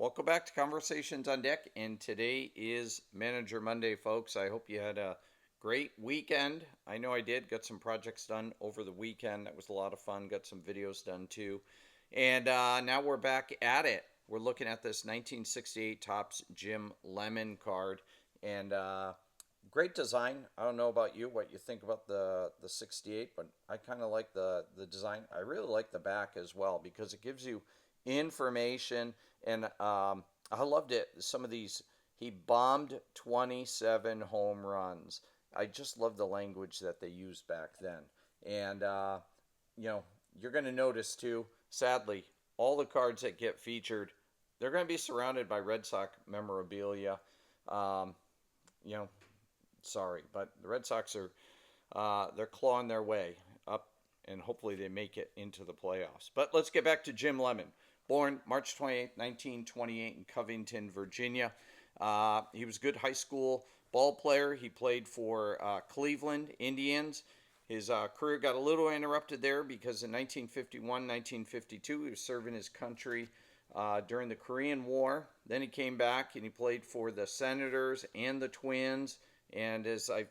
Welcome back to Conversations on Deck, and today is Manager Monday, folks. I hope you had a great weekend. I know I did. Got some projects done over the weekend. That was a lot of fun. Got some videos done too. And now we're back at it. We're looking at this 1968 Topps Jim Lemon card, and great design. I don't know about you, what you think about the 68, but I kind of like the design. I really like the back as well because it gives you information, and I loved it. Some of these, he bombed 27 home runs. I just love the language that they used back then. And, you know, you're going to notice too, sadly, all the cards that get featured, they're going to be surrounded by Red Sox memorabilia. Um, you know, sorry, but the Red Sox are they're clawing their way up, and hopefully they make it into the playoffs. But let's get back to Jim Lemon. Born March 28, 1928 in Covington, Virginia. He was a good high school ball player. He played for Cleveland Indians. His career got a little interrupted there because in 1951, 1952, he was serving his country during the Korean War. Then he came back and he played for the Senators and the Twins. And as I,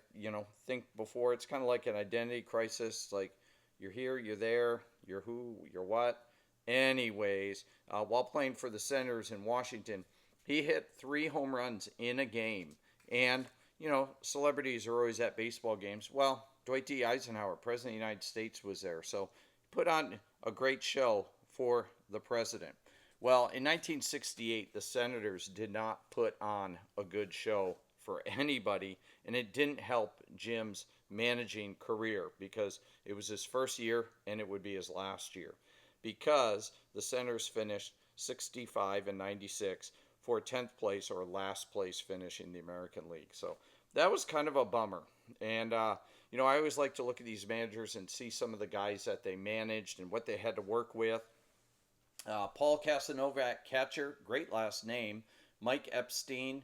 think before, it's kind of like an identity crisis. Like you're here, you're there, you're who, you're what. Anyways, while playing for the Senators in Washington, he hit 3 home runs in a game. And, celebrities are always at baseball games. Well, Dwight D. Eisenhower, President of the United States, was there. So put on a great show for the president. Well, in 1968, the Senators did not put on a good show for anybody, and it didn't help Jim's managing career because it was his first year and it would be his last year because the Senators finished 65 and 96 for 10th place or last place finish in the American League. So that was kind of a bummer. And, I always like to look at these managers and see some of the guys that they managed and what they had to work with. Paul Casanova at catcher, great last name. Mike Epstein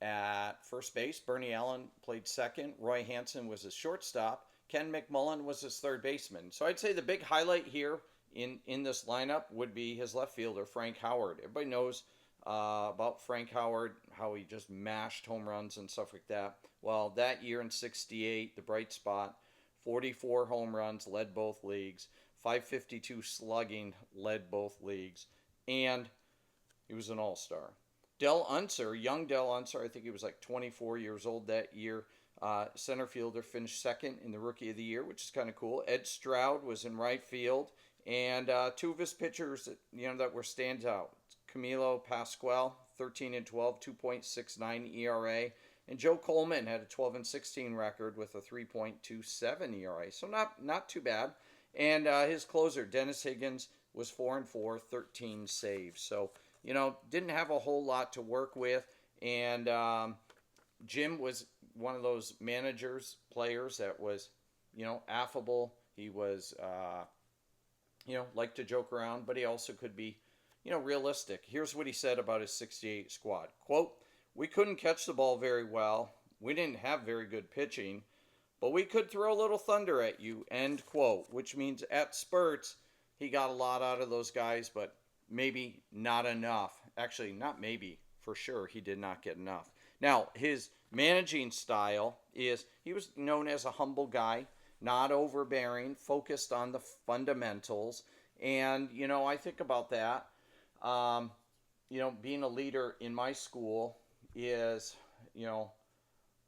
at first base. Bernie Allen played second. Roy Hansen was his shortstop. Ken McMullen was his third baseman. So I'd say the big highlight here in this lineup would be his left fielder, Frank Howard. Everybody knows about Frank Howard, how he just mashed home runs and stuff like that. Well, that year in 68, the bright spot, 44 home runs, led both leagues. 552 slugging, led both leagues. And he was an all-star. Del Unser, young Del Unser, I think he was like 24 years old that year. Center fielder, finished second in the Rookie of the Year, which is kind of cool. Ed Stroud was in right field. And 2 of his pitchers, that were standout. Camilo Pascual, 13 and 12, 2.69 ERA. And Joe Coleman had a 12 and 16 record with a 3.27 ERA. So not too bad. And his closer, Dennis Higgins, was 4 and 4, 13 saves. So, didn't have a whole lot to work with. And Jim was one of those managers, players that was, affable. He was, liked to joke around, but he also could be, realistic. Here's what he said about his 68 squad. Quote, "We couldn't catch the ball very well. We didn't have very good pitching, but we could throw a little thunder at you," end quote, which means at spurts, he got a lot out of those guys, but maybe not enough. Actually, not maybe, for sure, he did not get enough. Now, his managing style is he was known as a humble guy, not overbearing, focused on the fundamentals. And, I think about that. Being a leader in my school is,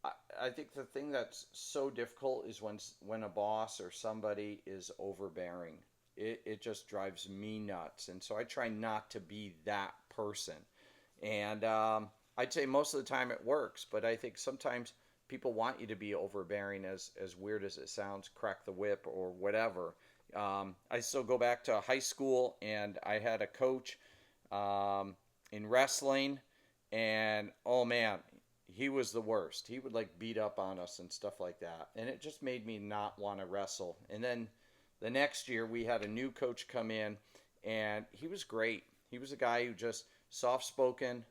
I think the thing that's so difficult is when a boss or somebody is overbearing. It just drives me nuts. And so I try not to be that person. And I'd say most of the time it works, but I think sometimes people want you to be overbearing, as weird as it sounds, crack the whip or whatever. I still go back to high school, and I had a coach in wrestling, and oh man, he was the worst. He would like beat up on us and stuff like that, and it just made me not want to wrestle. And then the next year we had a new coach come in, and he was great. He was a guy who just soft-spoken,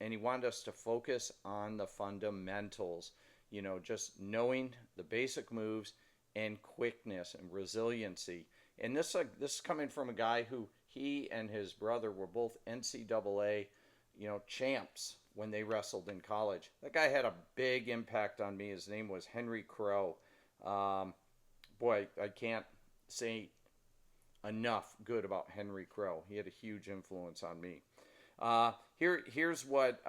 and he wanted us to focus on the fundamentals, just knowing the basic moves and quickness and resiliency. And this is coming from a guy who he and his brother were both NCAA champs when they wrestled in college. That guy had a big impact on me. His name was Henry Crow. Um, Boy, I can't say enough good about Henry Crow. He had a huge influence on me. Here's what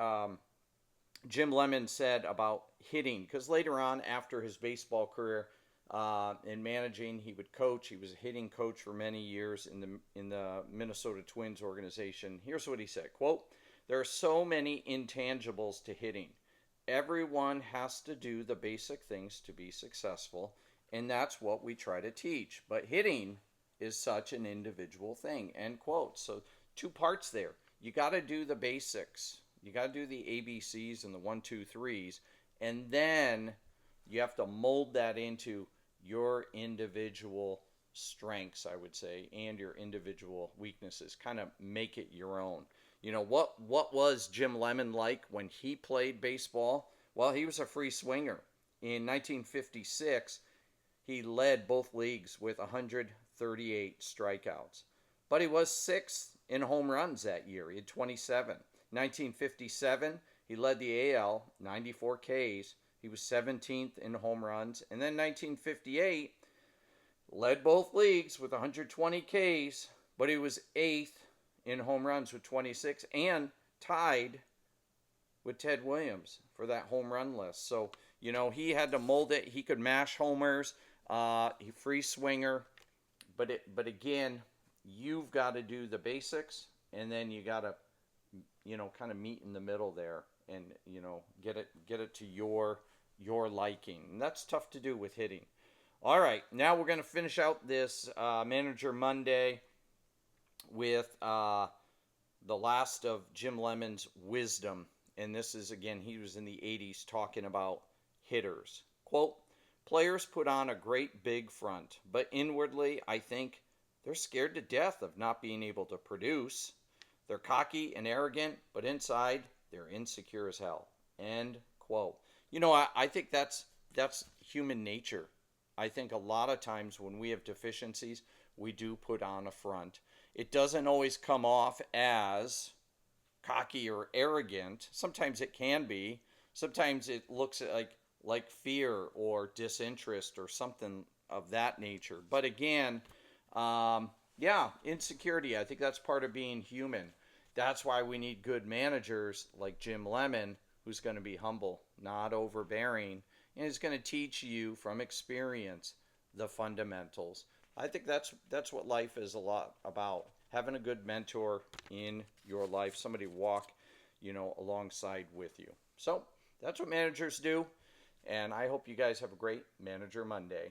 Jim Lemon said about hitting, because later on, after his baseball career in managing, he would coach. He was a hitting coach for many years in the Minnesota Twins organization. Here's what he said: "Quote: There are so many intangibles to hitting. Everyone has to do the basic things to be successful, and that's what we try to teach. But hitting is such an individual thing." End quote. So two parts there. You got to do the basics. You got to do the ABCs and the 1, 2, 3s, and then you have to mold that into your individual strengths, I would say, and your individual weaknesses. Kind of make it your own. What was Jim Lemon like when he played baseball? Well, he was a free swinger. In 1956, he led both leagues with 138 strikeouts. But he was sixth in home runs that year. He had 27. 1957, he led the AL, 94 Ks. He was 17th in home runs. And then 1958, led both leagues with 120 Ks, but he was 8th in home runs with 26 and tied with Ted Williams for that home run list. So, he had to mold it. He could mash homers, free swinger. But again, you've got to do the basics, and then you got to kind of meet in the middle there, and get it to your liking. And that's tough to do with hitting. All right, now we're going to finish out this Manager Monday with the last of Jim Lemon's wisdom. And this is, again, he was in the 80s talking about hitters. Quote: "Players put on a great big front, but inwardly, I think they're scared to death of not being able to produce. They're cocky and arrogant, but inside, they're insecure as hell." End quote. I think that's human nature. I think a lot of times when we have deficiencies, we do put on a front. It doesn't always come off as cocky or arrogant. Sometimes it can be. Sometimes it looks like fear or disinterest or something of that nature. But again, insecurity, I think that's part of being human. That's why we need good managers like Jim Lemon, who's going to be humble, not overbearing, and is going to teach you from experience the fundamentals. I think that's what life is a lot about. Having a good mentor in your life, somebody walk, alongside with you. So that's what managers do, and I hope you guys have a great Manager Monday.